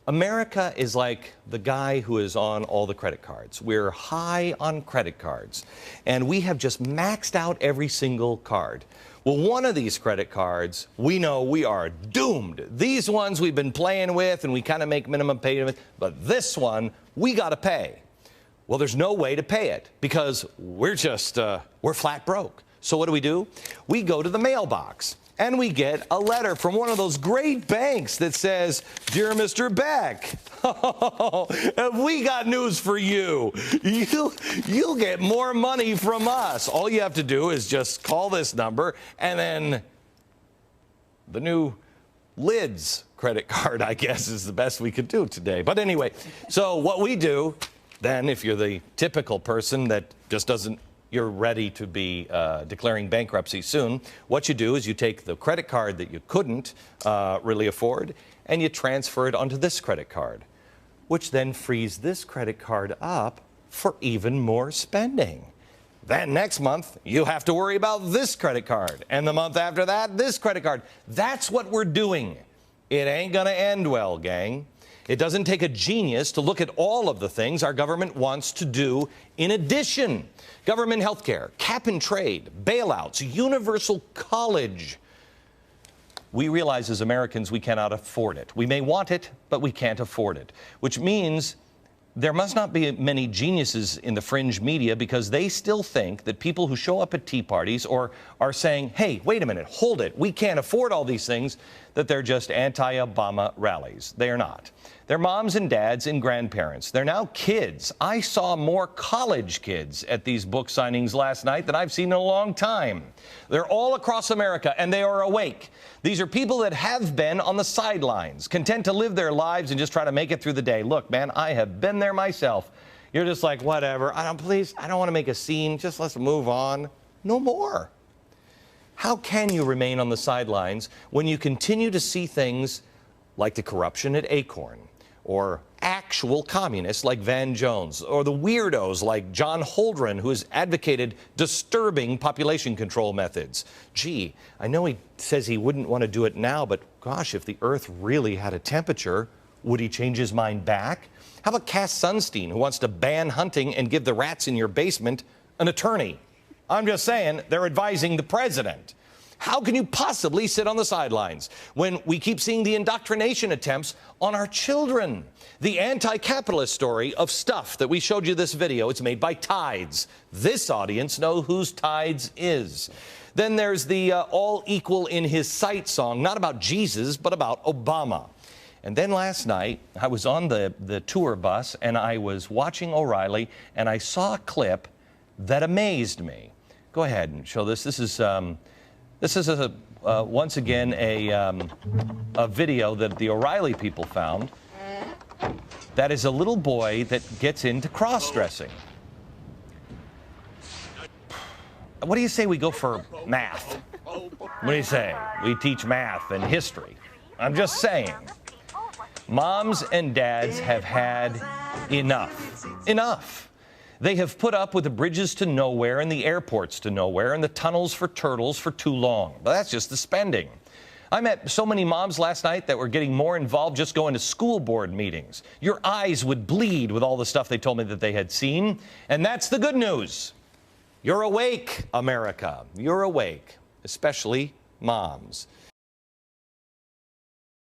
America is like the guy who is on all the credit cards. We're high on credit cards, and we have just maxed out every single card. Well, one of these credit cards, we know we are doomed. These ones we've been playing with, and we kind of make minimum payment, but this one, we got to pay. Well, there's no way to pay it because we're flat broke. So what do? We go to the mailbox. And we get a letter from one of those great banks that says, "Dear Mr. Beck, have we got news for you. You'll get more money from us. All you have to do is just call this number," and then the new Lids credit card, I guess, is the best we could do today. But anyway, so what we do then, if you're the typical person that just doesn't, you're ready to be declaring bankruptcy soon, what you do is you take the credit card that you couldn't really afford and you transfer it onto this credit card, which then frees this credit card up for even more spending. Then next month, you have to worry about this credit card. And the month after that, this credit card. That's what we're doing. It ain't going to end well, gang. It doesn't take a genius to look at all of the things our government wants to do in addition. Government health care, cap and trade, bailouts, universal college. We realize as Americans we cannot afford it. We may want it, but we can't afford it, which means there must not be many geniuses in the fringe media because they still think that people who show up at tea parties or are saying, "Hey, wait a minute, hold it, we can't afford all these things," that they're just anti-Obama rallies. They are not. They're moms and dads and grandparents. They're now kids. I saw more college kids at these book signings last night than I've seen in a long time. They're all across America, and they are awake. These are people that have been on the sidelines, content to live their lives and just try to make it through the day. Look, man, I have been there myself. You're just like, whatever. I don't want to make a scene. Just let's move on. No more. How can you remain on the sidelines when you continue to see things like the corruption at Acorn, or actual communists like Van Jones, or the weirdos like John Holdren, who has advocated disturbing population control methods? Gee, I know he says he wouldn't want to do it now, but gosh, if the Earth really had a temperature, would he change his mind back? How about Cass Sunstein, who wants to ban hunting and give the rats in your basement an attorney? I'm just saying, they're advising the president. How can you possibly sit on the sidelines when we keep seeing the indoctrination attempts on our children? The anti-capitalist story of Stuff that we showed you this video, it's made by Tides. This audience know whose Tides is. Then there's the all equal in his sight song, not about Jesus, but about Obama. And then last night, I was on the tour bus, and I was watching O'Reilly, and I saw a clip that amazed me. Go ahead and show this. This is once again a video that the O'Reilly people found. That is a little boy that gets into cross-dressing. What do you say we go for math? What do you say? We teach math and history. I'm just saying. Moms and dads have had enough. Enough. They have put up with the bridges to nowhere and the airports to nowhere and the tunnels for turtles for too long. But that's just the spending. I met so many moms last night that were getting more involved just going to school board meetings. Your eyes would bleed with all the stuff they told me that they had seen. And that's the good news. You're awake, America. You're awake, especially moms.